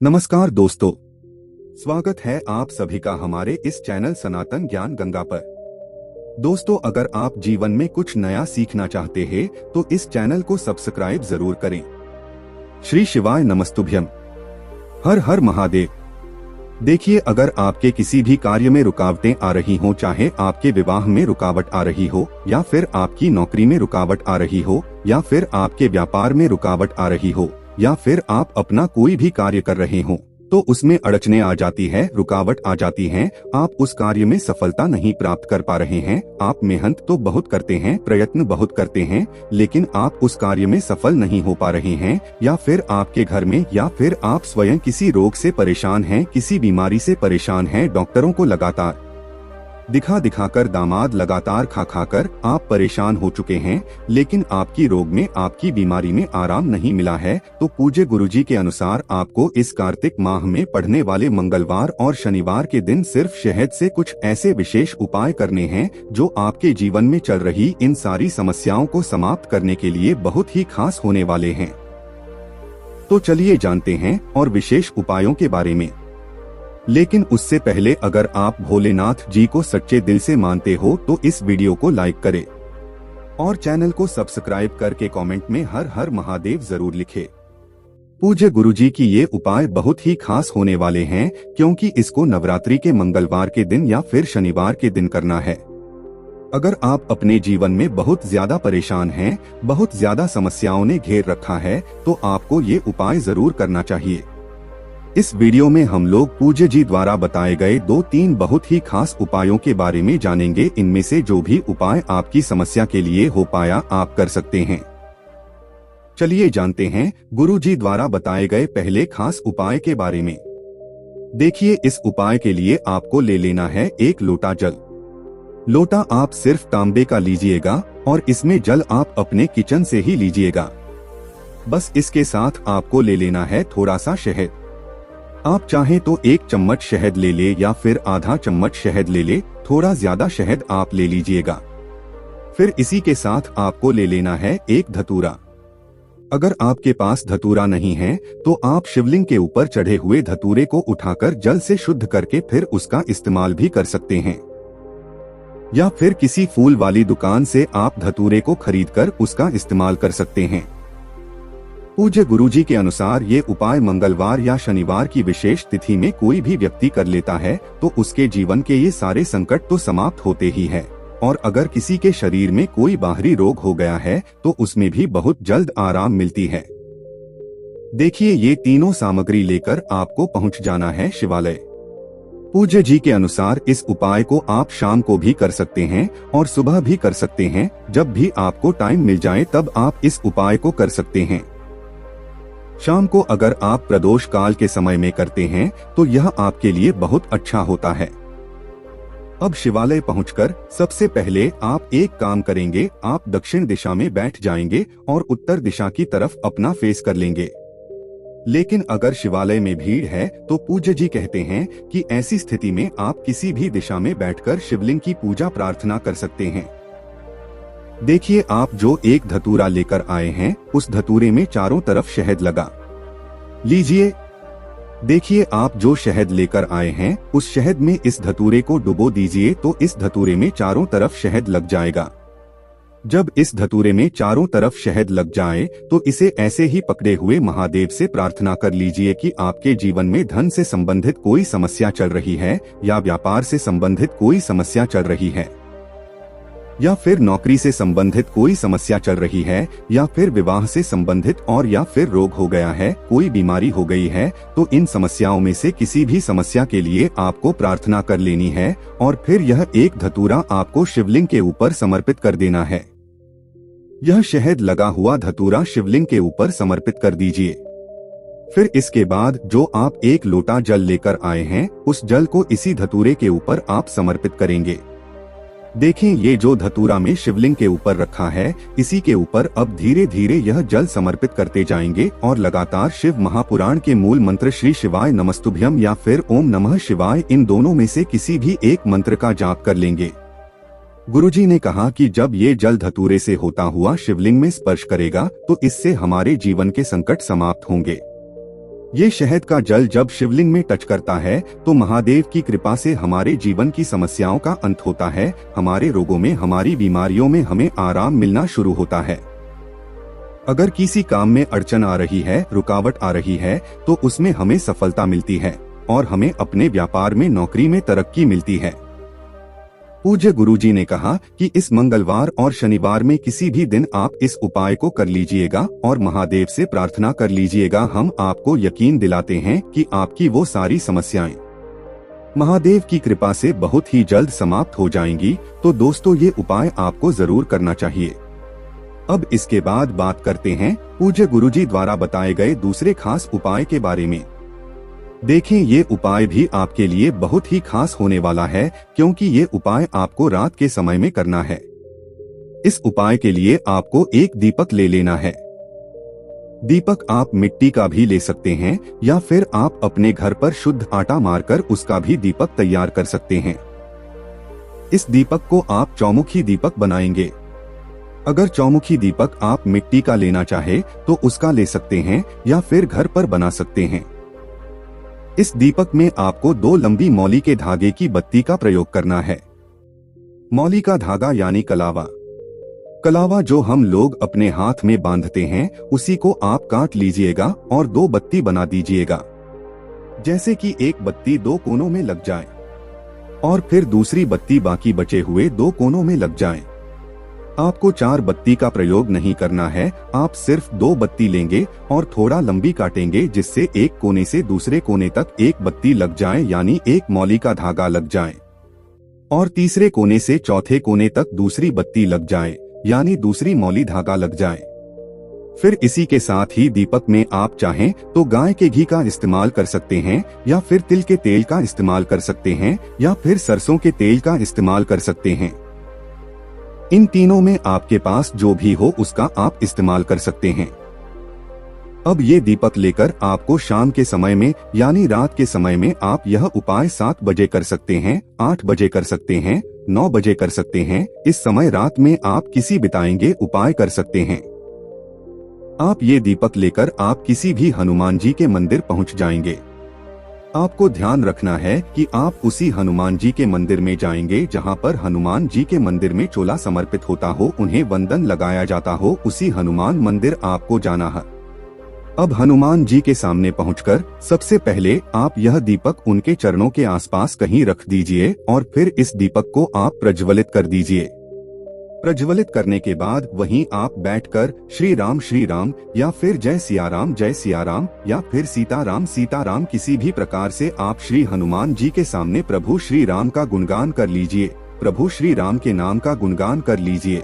नमस्कार दोस्तों, स्वागत है आप सभी का हमारे इस चैनल सनातन ज्ञान गंगा पर। दोस्तों, अगर आप जीवन में कुछ नया सीखना चाहते हैं तो इस चैनल को सब्सक्राइब जरूर करें। श्री शिवाय नमस्तुभ्यम। हर हर महादेव। देखिए, अगर आपके किसी भी कार्य में रुकावटें आ रही हो, चाहे आपके विवाह में रुकावट आ रही हो, या फिर आपकी नौकरी में रुकावट आ रही हो, या फिर आपके व्यापार में रुकावट आ रही हो, या फिर आप अपना कोई भी कार्य कर रहे हो तो उसमें अड़चने आ जाती है, रुकावट आ जाती है, आप उस कार्य में सफलता नहीं प्राप्त कर पा रहे हैं। आप मेहनत तो बहुत करते हैं, प्रयत्न बहुत करते हैं, लेकिन आप उस कार्य में सफल नहीं हो पा रहे हैं, या फिर आपके घर में, या फिर आप स्वयं किसी रोग से परेशान हैं, किसी बीमारी से परेशान हैं। डॉक्टरों को लगातार दिखाकर, दामाद लगातार खाकर आप परेशान हो चुके हैं, लेकिन आपकी रोग में, आपकी बीमारी में आराम नहीं मिला है। तो पूज्य गुरुजी के अनुसार आपको इस कार्तिक माह में पड़ने वाले मंगलवार और शनिवार के दिन सिर्फ शहद से कुछ ऐसे विशेष उपाय करने हैं जो आपके जीवन में चल रही इन सारी समस्याओं को समाप्त करने के लिए बहुत ही खास होने वाले हैं। तो चलिए जानते हैं और विशेष उपायों के बारे में। लेकिन उससे पहले, अगर आप भोलेनाथ जी को सच्चे दिल से मानते हो तो इस वीडियो को लाइक करें और चैनल को सब्सक्राइब करके कमेंट में हर हर महादेव जरूर लिखें। पूज्य गुरुजी की ये उपाय बहुत ही खास होने वाले हैं, क्योंकि इसको नवरात्रि के मंगलवार के दिन या फिर शनिवार के दिन करना है। अगर आप अपने जीवन में बहुत ज्यादा परेशान हैं, बहुत ज्यादा समस्याओं ने घेर रखा है, तो आपको ये उपाय जरूर करना चाहिए। इस वीडियो में हम लोग पूज्य जी द्वारा बताए गए 2-3 बहुत ही खास उपायों के बारे में जानेंगे। इनमें से जो भी उपाय आपकी समस्या के लिए हो पाया, आप कर सकते हैं। चलिए जानते हैं गुरु जी द्वारा बताए गए पहले खास उपाय के बारे में। देखिए, इस उपाय के लिए आपको ले लेना है 1 लोटा जल। लोटा आप सिर्फ तांबे का लीजिएगा और इसमें जल आप अपने किचन से ही लीजिएगा। बस इसके साथ आपको ले लेना है थोड़ा सा शहद। आप चाहें तो 1 चम्मच शहद ले ले या फिर आधा चम्मच शहद ले ले, थोड़ा ज्यादा शहद आप ले लीजिएगा। फिर इसी के साथ आपको ले लेना है 1 धतूरा। अगर आपके पास धतूरा नहीं है तो आप शिवलिंग के ऊपर चढ़े हुए धतूरे को उठाकर जल से शुद्ध करके फिर उसका इस्तेमाल भी कर सकते हैं, या फिर किसी फूल वाली दुकान से आप धतूरे को खरीदकर उसका इस्तेमाल कर सकते हैं। पूज्य गुरुजी के अनुसार ये उपाय मंगलवार या शनिवार की विशेष तिथि में कोई भी व्यक्ति कर लेता है तो उसके जीवन के ये सारे संकट तो समाप्त होते ही है, और अगर किसी के शरीर में कोई बाहरी रोग हो गया है तो उसमें भी बहुत जल्द आराम मिलती है। देखिए, ये तीनों सामग्री लेकर आपको पहुंच जाना है शिवालय। पूज्य जी के अनुसार इस उपाय को आप शाम को भी कर सकते हैं और सुबह भी कर सकते हैं। जब भी आपको टाइम मिल जाए तब आप इस उपाय को कर सकते हैं। शाम को अगर आप प्रदोष काल के समय में करते हैं तो यह आपके लिए बहुत अच्छा होता है। अब शिवालय पहुंचकर सबसे पहले आप एक काम करेंगे, आप दक्षिण दिशा में बैठ जाएंगे और उत्तर दिशा की तरफ अपना फेस कर लेंगे। लेकिन अगर शिवालय में भीड़ है तो पूज्य जी कहते हैं कि ऐसी स्थिति में आप किसी भी दिशा में बैठकर शिवलिंग की पूजा प्रार्थना कर सकते हैं। देखिए, आप जो 1 धतूरा लेकर आए हैं उस धतूरे में चारों तरफ शहद लगा लीजिए। देखिए, आप जो शहद लेकर आए हैं उस शहद में इस धतूरे को डुबो दीजिए तो इस धतूरे में चारों तरफ शहद लग जाएगा। जब इस धतूरे में चारों तरफ शहद लग जाए तो इसे ऐसे ही पकड़े हुए महादेव से प्रार्थना कर लीजिए कि आपके जीवन में धन से संबंधित कोई समस्या चल रही है, या व्यापार से संबंधित कोई समस्या चल रही है, या फिर नौकरी से संबंधित कोई समस्या चल रही है, या फिर विवाह से संबंधित, और या फिर रोग हो गया है, कोई बीमारी हो गई है, तो इन समस्याओं में से किसी भी समस्या के लिए आपको प्रार्थना कर लेनी है और फिर यह 1 धतूरा आपको शिवलिंग के ऊपर समर्पित कर देना है। यह शहद लगा हुआ धतूरा शिवलिंग के ऊपर समर्पित कर दीजिए। फिर इसके बाद जो आप 1 लोटा जल लेकर आए हैं उस जल को इसी धतूरे के ऊपर आप समर्पित करेंगे। देखें, ये जो धतूरा में शिवलिंग के ऊपर रखा है, इसी के ऊपर अब धीरे धीरे यह जल समर्पित करते जाएंगे और लगातार शिव महापुराण के मूल मंत्र श्री शिवाय नमस्तुभ्यम या फिर ओम नमः शिवाय, इन दोनों में से किसी भी एक मंत्र का जाप कर लेंगे। गुरुजी ने कहा कि जब ये जल धतूरे से होता हुआ शिवलिंग में स्पर्श करेगा तो इससे हमारे जीवन के संकट समाप्त होंगे। ये शहद का जल जब शिवलिंग में टच करता है तो महादेव की कृपा से हमारे जीवन की समस्याओं का अंत होता है, हमारे रोगों में, हमारी बीमारियों में हमें आराम मिलना शुरू होता है। अगर किसी काम में अड़चन आ रही है, रुकावट आ रही है, तो उसमें हमें सफलता मिलती है और हमें अपने व्यापार में, नौकरी में तरक्की मिलती है। पूज्य गुरुजी ने कहा कि इस मंगलवार और शनिवार में किसी भी दिन आप इस उपाय को कर लीजिएगा और महादेव से प्रार्थना कर लीजिएगा। हम आपको यकीन दिलाते हैं कि आपकी वो सारी समस्याएं महादेव की कृपा से बहुत ही जल्द समाप्त हो जाएंगी। तो दोस्तों, ये उपाय आपको जरूर करना चाहिए। अब इसके बाद बात करते हैं पूज्य गुरुजी द्वारा बताए गए दूसरे खास उपाय के बारे में। देखें, ये उपाय भी आपके लिए बहुत ही खास होने वाला है, क्योंकि ये उपाय आपको रात के समय में करना है। इस उपाय के लिए आपको एक दीपक ले लेना है। दीपक आप मिट्टी का भी ले सकते हैं या फिर आप अपने घर पर शुद्ध आटा मारकर उसका भी दीपक तैयार कर सकते हैं। इस दीपक को आप चौमुखी दीपक बनाएंगे। अगर चौमुखी दीपक आप मिट्टी का लेना चाहे तो उसका ले सकते हैं या फिर घर पर बना सकते हैं। इस दीपक में आपको 2 लंबी मौली के धागे की बत्ती का प्रयोग करना है। मौली का धागा यानी कलावा। कलावा जो हम लोग अपने हाथ में बांधते हैं, उसी को आप काट लीजिएगा और 2 बत्ती बना दीजिएगा। जैसे कि एक बत्ती 2 कोनों में लग जाए और फिर दूसरी बत्ती बाकी बचे हुए 2 कोनों में लग जाए। आपको 4 बत्ती का प्रयोग नहीं करना है, आप सिर्फ 2 बत्ती लेंगे और थोड़ा लंबी काटेंगे, जिससे एक कोने से दूसरे कोने तक एक बत्ती लग जाए, यानी एक मौली का धागा लग जाए, और तीसरे कोने से चौथे कोने तक दूसरी बत्ती लग जाए, यानी दूसरी मौली धागा लग जाए। फिर इसी के साथ ही दीपक में आप चाहें तो गाय के घी का इस्तेमाल कर सकते हैं या फिर तिल के तेल का इस्तेमाल कर सकते हैं या फिर सरसों के तेल का इस्तेमाल कर सकते हैं। इन तीनों में आपके पास जो भी हो उसका आप इस्तेमाल कर सकते हैं। अब ये दीपक लेकर आपको शाम के समय में यानी रात के समय में आप यह उपाय 7 बजे कर सकते हैं, 8 बजे कर सकते हैं, 9 बजे कर सकते हैं। इस समय रात में आप किसी बिताएंगे उपाय कर सकते हैं। आप ये दीपक लेकर आप किसी भी हनुमान जी के मंदिर पहुंच जाएंगे। आपको ध्यान रखना है कि आप उसी हनुमान जी के मंदिर में जाएंगे जहां पर हनुमान जी के मंदिर में चोला समर्पित होता हो, उन्हें वंदन लगाया जाता हो, उसी हनुमान मंदिर आपको जाना है। अब हनुमान जी के सामने पहुंचकर सबसे पहले आप यह दीपक उनके चरणों के आसपास कहीं रख दीजिए और फिर इस दीपक को आप प्रज्वलित कर दीजिए। प्रज्वलित करने के बाद वहीं आप बैठकर श्री राम या फिर जय सिया राम या फिर सीता राम किसी भी प्रकार से आप श्री हनुमान जी के सामने प्रभु श्री राम का गुणगान कर लीजिए, प्रभु श्री राम के नाम का गुणगान कर लीजिए।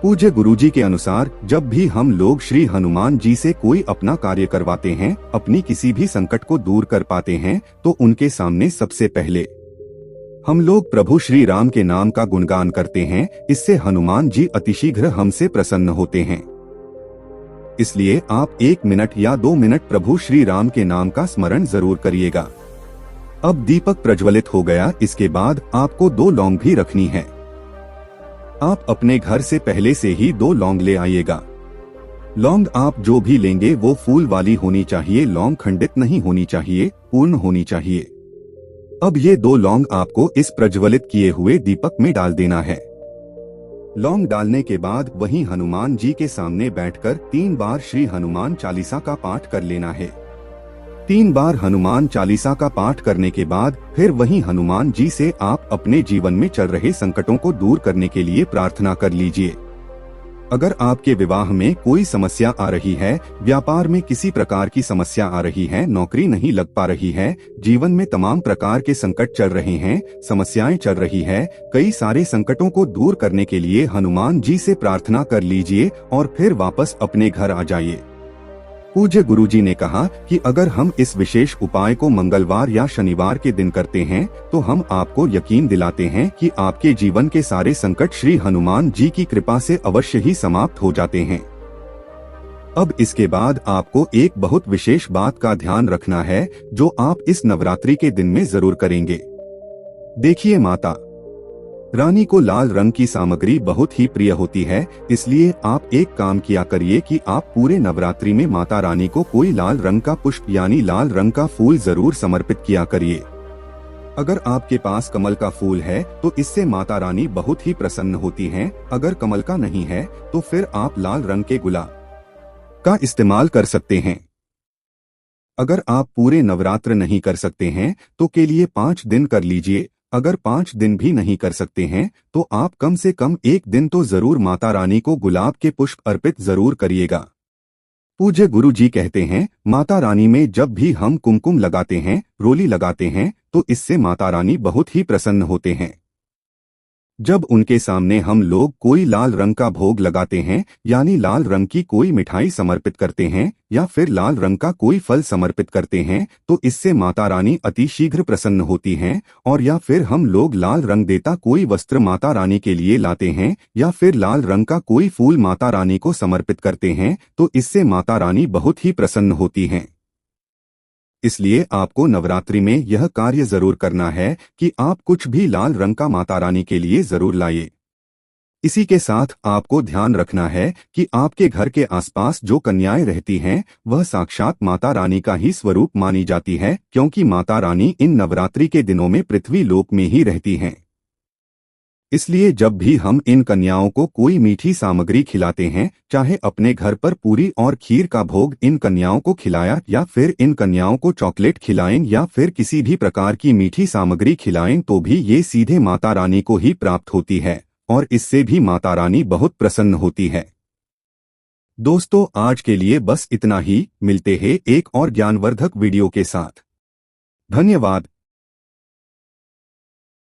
पूज्य गुरुजी के अनुसार जब भी हम लोग श्री हनुमान जी से कोई अपना कार्य करवाते हैं, अपनी किसी भी संकट को दूर कर पाते हैं, तो उनके सामने सबसे पहले हम लोग प्रभु श्री राम के नाम का गुणगान करते हैं। इससे हनुमान जी अतिशीघ्र हमसे प्रसन्न होते हैं। इसलिए आप 1 मिनट या 2 मिनट प्रभु श्री राम के नाम का स्मरण जरूर करिएगा। अब दीपक प्रज्वलित हो गया, इसके बाद आपको 2 लौंग भी रखनी है। आप अपने घर से पहले से ही 2 लौंग ले आइएगा। लौंग आप जो भी लेंगे वो फूल वाली होनी चाहिए, लौंग खंडित नहीं होनी चाहिए, पूर्ण होनी चाहिए। अब ये 2 लौंग आपको इस प्रज्वलित किए हुए दीपक में डाल देना है। लौंग डालने के बाद वहीं हनुमान जी के सामने बैठकर 3 बार श्री हनुमान चालीसा का पाठ कर लेना है। 3 बार हनुमान चालीसा का पाठ करने के बाद फिर वहीं हनुमान जी से आप अपने जीवन में चल रहे संकटों को दूर करने के लिए प्रार्थना कर लीजिए। अगर आपके विवाह में कोई समस्या आ रही है, व्यापार में किसी प्रकार की समस्या आ रही है, नौकरी नहीं लग पा रही है, जीवन में तमाम प्रकार के संकट चल रहे हैं, समस्याएं चल रही है, कई सारे संकटों को दूर करने के लिए हनुमान जी से प्रार्थना कर लीजिए और फिर वापस अपने घर आ जाइए। पूज्य गुरुजी ने कहा कि अगर हम इस विशेष उपाय को मंगलवार या शनिवार के दिन करते हैं तो हम आपको यकीन दिलाते हैं कि आपके जीवन के सारे संकट श्री हनुमान जी की कृपा से अवश्य ही समाप्त हो जाते हैं। अब इसके बाद आपको एक बहुत विशेष बात का ध्यान रखना है जो आप इस नवरात्रि के दिन में जरूर करेंगे। देखिए माता, रानी को लाल रंग की सामग्री बहुत ही प्रिय होती है, इसलिए आप एक काम किया करिए कि आप पूरे नवरात्रि में माता रानी को कोई लाल रंग का पुष्प यानी लाल रंग का फूल जरूर समर्पित किया करिए। अगर आपके पास कमल का फूल है तो इससे माता रानी बहुत ही प्रसन्न होती हैं। अगर कमल का नहीं है तो फिर आप लाल रंग के गुलाब का इस्तेमाल कर सकते हैं। अगर आप पूरे नवरात्र नहीं कर सकते हैं तो के लिए 5 दिन कर लीजिए। अगर 5 दिन भी नहीं कर सकते हैं तो आप कम से कम एक दिन तो जरूर माता रानी को गुलाब के पुष्प अर्पित जरूर करिएगा। पूज्य गुरु जी कहते हैं, माता रानी में जब भी हम कुमकुम लगाते हैं, रोली लगाते हैं, तो इससे माता रानी बहुत ही प्रसन्न होते हैं। जब उनके सामने हम लोग कोई लाल रंग का भोग लगाते हैं यानी लाल रंग की कोई मिठाई समर्पित करते हैं या फिर लाल रंग का कोई फल समर्पित करते हैं तो इससे माता रानी अति शीघ्र प्रसन्न होती हैं। और या फिर हम लोग लाल रंग देता कोई वस्त्र माता रानी के लिए लाते हैं या फिर लाल रंग का कोई फूल माता रानी को समर्पित करते हैं तो इससे माता रानी बहुत ही प्रसन्न होती हैं। इसलिए आपको नवरात्रि में यह कार्य जरूर करना है कि आप कुछ भी लाल रंग का माता रानी के लिए जरूर लाइए। इसी के साथ आपको ध्यान रखना है कि आपके घर के आसपास जो कन्याएं रहती हैं वह साक्षात माता रानी का ही स्वरूप मानी जाती है, क्योंकि माता रानी इन नवरात्रि के दिनों में पृथ्वी लोक में ही रहती हैं। इसलिए जब भी हम इन कन्याओं को कोई मीठी सामग्री खिलाते हैं, चाहे अपने घर पर पूरी और खीर का भोग इन कन्याओं को खिलाया या फिर इन कन्याओं को चॉकलेट खिलाएं या फिर किसी भी प्रकार की मीठी सामग्री खिलाएं, तो भी ये सीधे माता रानी को ही प्राप्त होती है और इससे भी माता रानी बहुत प्रसन्न होती है। दोस्तों, आज के लिए बस इतना ही। मिलते हैं एक और ज्ञानवर्धक वीडियो के साथ। धन्यवाद।